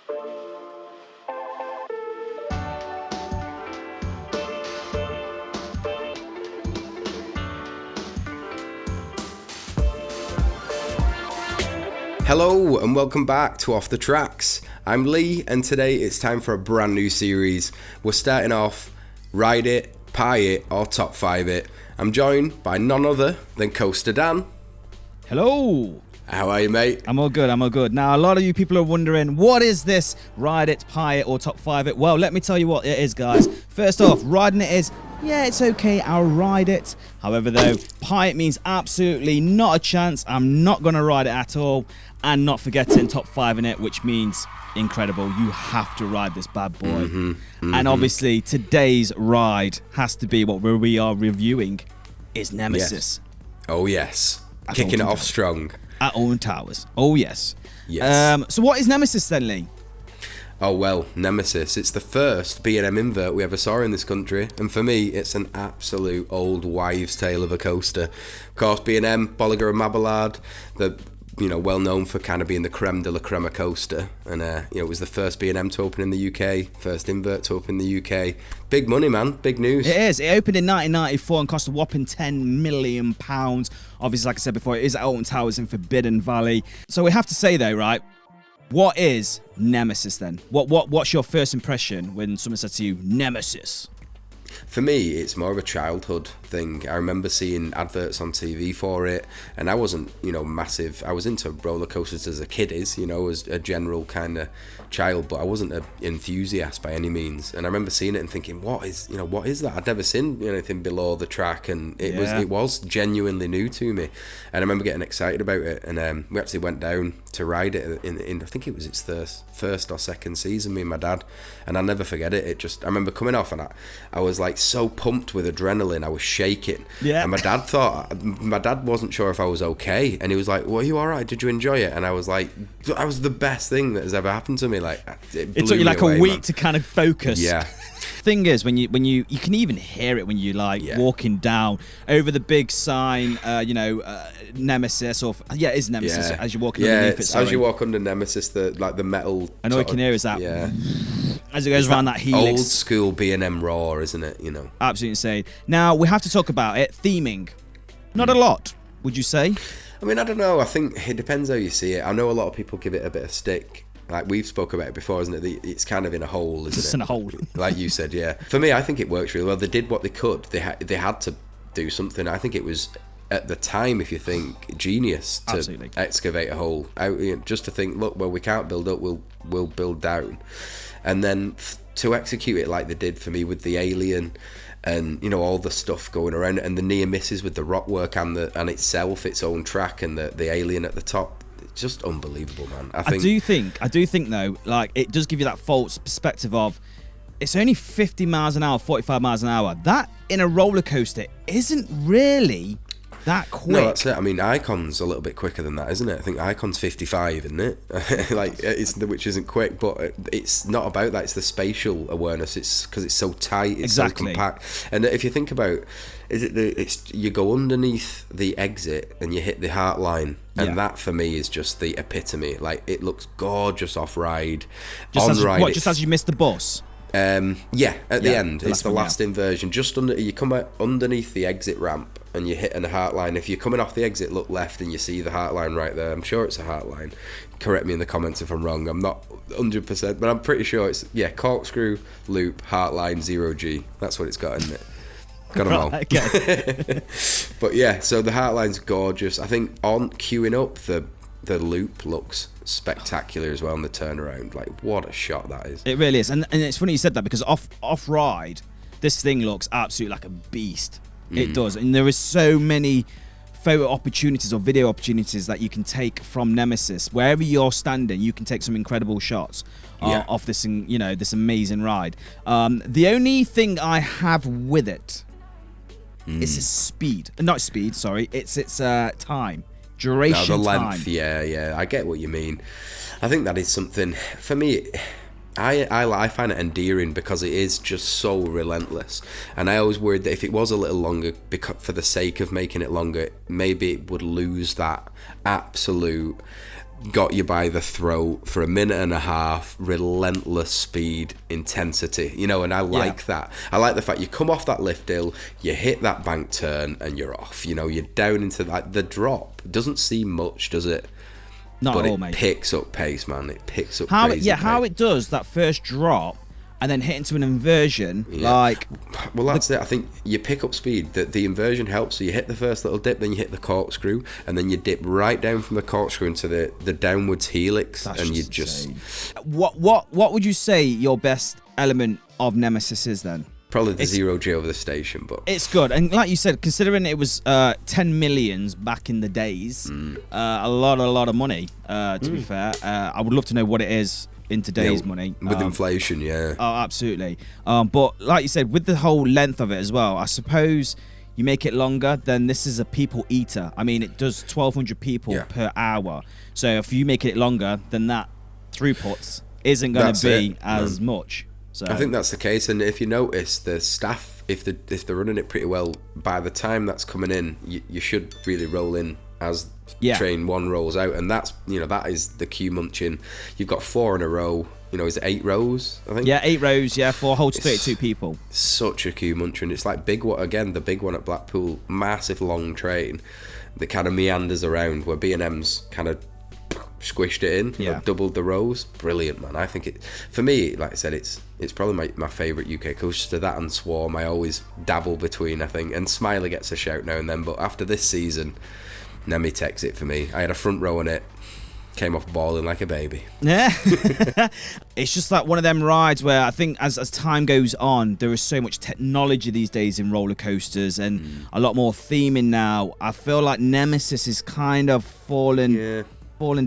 Hello and welcome back to Off the Tracks. I'm Lee and today it's time for a brand new series. We're starting off Ride It, Pie It or Top 5 It. I'm joined by none other than CoasterDan. Hello. How are you, mate? I'm all good. Now, a lot of you people are wondering, what is this Ride It, Pie It or Top 5 It? Well, let me tell you what it is, guys. First off, riding it is, yeah, it's okay, I'll ride it. However, though, Pie It means absolutely not a chance. I'm not going to ride it at all. And not forgetting Top 5 in it, which means incredible. You have to ride this bad boy. And obviously, today's ride has to be what we are reviewing is Nemesis. Yes. Oh, yes. Kicking it off strong. At Alton Towers. Oh, yes. Yes. So what is Nemesis then, Lee? Oh, well, Nemesis. It's the first B&M invert we ever saw in this country. And for me, it's an absolute old wives' tale of a coaster. Of course, B&M, Bolliger Mabillard, well known for kind of being the creme de la creme coaster, and it was the first B&M to open in the UK, first invert to open in the UK. Big money, man, big news. It is. It opened in 1994 and cost a whopping £10 million. Obviously, like I said before, it is at Alton Towers in Forbidden Valley. So we have to say though, right? What is Nemesis then? What's your first impression when someone said to you, Nemesis? For me, it's more of a childhood thing. I remember seeing adverts on TV for it, and I wasn't, massive. I was into roller coasters as a kid, as a general kind of child, but I wasn't an enthusiast by any means. And I remember seeing it and thinking, what is that? I'd never seen anything below the track, and it was genuinely new to me. And I remember getting excited about it, and we actually went down to ride it in I think it was its first or second season, me and my dad, and I'll never forget it. I remember coming off, and I was like so pumped with adrenaline, I was shaking. Yeah. And my dad wasn't sure if I was okay, and he was like, "Well, are you all right? Did you enjoy it?" And I was like, "That was the best thing that has ever happened to me." Like, it took you like away, a week man. To kind of focus. Yeah. Thing is, when you can even hear it when you walking down over the big sign, Nemesis, or it is Nemesis as you're walking underneath it. As you walk under Nemesis, the metal. I know you can hear is that. Yeah. As it goes around that helix. Old school B&M roar, isn't it? Absolutely insane. Now we have to talk about it. Theming, not a lot, would you say? I mean, I don't know. I think it depends how you see it. I know a lot of people give it a bit of stick. Like we've spoke about it before, isn't it? It's kind of in a hole, isn't it? It's in a hole. Like you said, yeah. For me, I think it works really well. They did what they could. They had to do something. I think it was, at the time, if you think, genius to Absolutely. Excavate a hole. Just to think, look, well, we can't build up, we'll build down. And then to execute it like they did for me with the alien and, all the stuff going around, and the near misses with the rock work and itself, its own track, and the alien at the top. Just unbelievable, man. I do think though, like, it does give you that false perspective of it's only 50 miles an hour, 45 miles an hour. That in a roller coaster isn't really that quick. No, that's it. I mean, Icon's a little bit quicker than that, isn't it? I think Icon's 55, isn't it? Which isn't quick, but it's not about that. It's the spatial awareness. It's because it's so tight, it's so compact. And if you think about, you go underneath the exit and you hit the heart line. And that for me is just the epitome. Like, it looks gorgeous off ride. Just as you missed the bus? At the end. It's the last inversion. Just you come out underneath the exit ramp and you hit a heart line. If you're coming off the exit, look left and you see the heart line right there. I'm sure it's a heart line. Correct me in the comments if I'm wrong. I'm not 100%, but I'm pretty sure it's corkscrew, loop, heart line, 0G. That's what it's got, isn't it? Got them all. Okay. But yeah, so the heartline's gorgeous. I think on queuing up, the loop looks spectacular as well on the turnaround. Like, what a shot that is. It really is. And it's funny you said that, because off ride, this thing looks absolutely like a beast. It does. And there is so many photo opportunities or video opportunities that you can take from Nemesis. Wherever you're standing, you can take some incredible shots off this, this amazing ride. The only thing I have with it is its speed. Not speed, sorry. It's its time. Duration, no, the length, time. Yeah, I get what you mean. I think that is something, for me, I find it endearing because it is just so relentless. And I always worried that if it was a little longer, because for the sake of making it longer, maybe it would lose that absolute got you by the throat for a minute and a half, relentless speed, intensity, you know, and I like that. I like the fact you come off that lift hill, you hit that bank turn, and you're off. You know, you're down into that. The drop doesn't seem much, does it? Not at all, mate. But it picks up pace, man. It picks up how crazy pace. How it does that first drop and then hit into an inversion, like... Well, that's it. I think you pick up speed. The inversion helps. So you hit the first little dip, then you hit the corkscrew, and then you dip right down from the corkscrew into the downwards helix. That's and just What would you say your best element of Nemesis is then? Probably the 0G over the station, but... It's good. And like you said, considering it was 10 millions back in the days, a lot of money, to be fair. I would love to know what it is in today's money. With inflation, yeah. Oh, absolutely. But like you said, with the whole length of it as well, I suppose you make it longer, then this is a people eater. I mean, it does 1,200 people per hour. So if you make it longer, then that throughput isn't going to be as much. So I think that's the case. And if you notice, the staff, if they're running it pretty well, by the time that's coming in, you should really roll in as train one rolls out, and that's, you know, that is the queue munching. You've got 4 in a row. You know, is it 8 rows? I think. Yeah, 8 rows. Yeah, 4 holds 32 people. Such a queue munching. It's like big one again. The big one at Blackpool, massive long train that kind of meanders around, where B&M's kind of squished it in, doubled the rows. Brilliant, man. I think it, for me, like I said, it's probably my favourite UK coaster. That and Swarm I always dabble between, I think, and Smiley gets a shout now and then, but after this season, Nemi takes it for me. I had a front row on it, came off bawling like a baby. Yeah. It's just like one of them rides where I think as time goes on, there is so much technology these days in roller coasters and a lot more theming now. I feel like Nemesis is kind of falling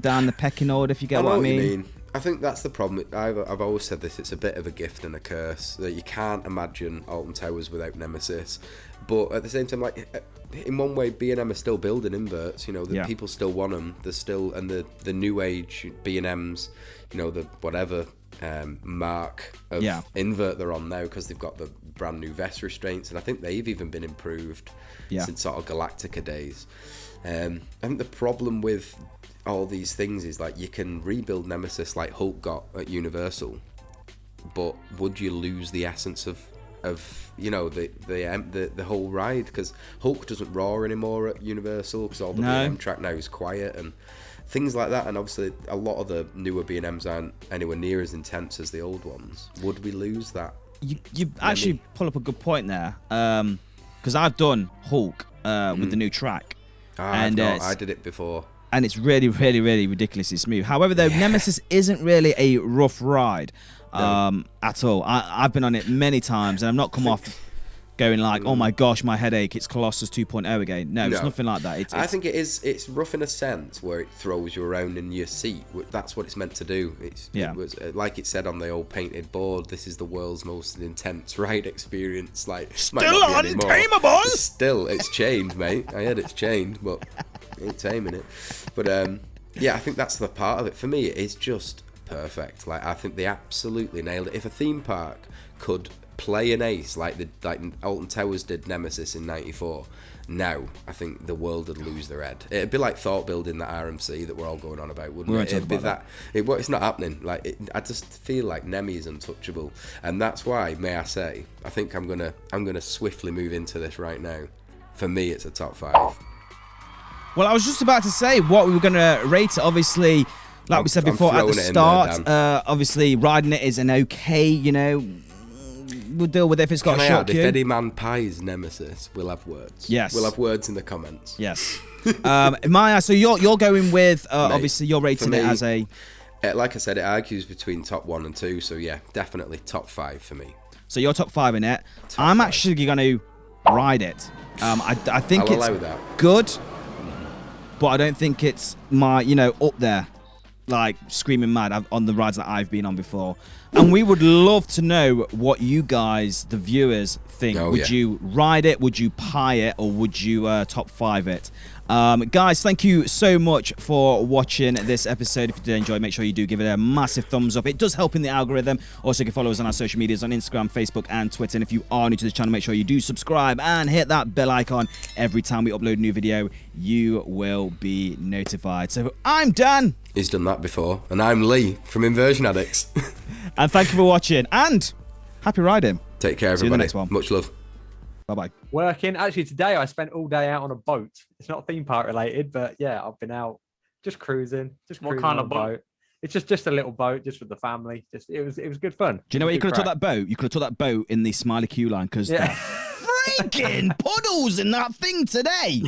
down the pecking order, if you get what I mean. I think that's the problem. I've always said this, it's a bit of a gift and a curse, that you can't imagine Alton Towers without Nemesis. But at the same time, like, in one way, B&M are still building inverts, you know, the people still want them. There's still, and the new age B&Ms, you know, the whatever mark of invert they're on now, because they've got the brand new vest restraints, and I think they've even been improved since sort of Galactica days. I think the problem with all these things is, like, you can rebuild Nemesis like Hulk got at Universal, but would you lose the essence of you know, the whole ride? Because Hulk doesn't roar anymore at Universal, because all the B&M track now is quiet and things like that, and obviously a lot of the newer B&Ms aren't anywhere near as intense as the old ones. Would we lose that? You actually pull up a good point there, because I've done Hulk with the new track, and I did it before, and it's really, really, really ridiculously smooth. However, though, Nemesis isn't really a rough ride at all. I've been on it many times, and I've not come off going like, oh my gosh, my headache, it's Colossus 2.0 again. No, it's nothing like that. I think it's rough in a sense where it throws you around in your seat. That's what it's meant to do. It was like it said on the old painted board, this is the world's most intense ride experience. Like, still untamable. Still, it's chained, mate. I heard it's chained, but ain't taming it. But yeah, I think that's the part of it. For me, it is just perfect. Like, I think they absolutely nailed it. If a theme park could play an ace like Alton Towers did Nemesis in '94, now I think the world would lose their head. It'd be like thought building that RMC that we're all going on about, wouldn't it? It'd be that. It's not happening. Like, I just feel like Nemi is untouchable, and that's why, may I say, I think I'm gonna swiftly move into this right now. For me, it's a top 5. Well, I was just about to say what we were gonna rate it. Obviously, like we said before at the start, obviously riding it is an okay, you know. We'll deal with it if it's got a short queue. If any man pies Nemesis, we'll have words. Yes. We'll have words in the comments. Yes. Maya, so you're going with, obviously you're rating it as a... like I said, it argues between top 1 and 2, so yeah, definitely top 5 for me. So you're top 5 in it. I'm actually going to ride it. I think it's good, but I don't think it's my, you know, up there, like screaming mad on the rides that I've been on before. And we would love to know what you guys, the viewers, think. Would you ride it? Would you pie it? Or would you top 5 it? Guys, thank you so much for watching this episode. If you did enjoy, make sure you do give it a massive thumbs up. It does help in the algorithm. Also, you can follow us on our social medias on Instagram, Facebook, and Twitter. And if you are new to this channel, make sure you do subscribe and hit that bell icon. Every time we upload a new video, you will be notified. So I'm Dan. He's done that before. And I'm Lee from Inversion Addicts. And thank you for watching. And happy riding. Take care, everybody. See you in the next one. Much love. Bye-bye. Working. Actually, today I spent all day out on a boat. It's not theme park related, but yeah, I've been out just cruising. What kind of boat? It's just a little boat, just with the family. It was good fun. Do you know what you could have took that boat? You could have took that boat in the Smiley Q line because freaking puddles in that thing today.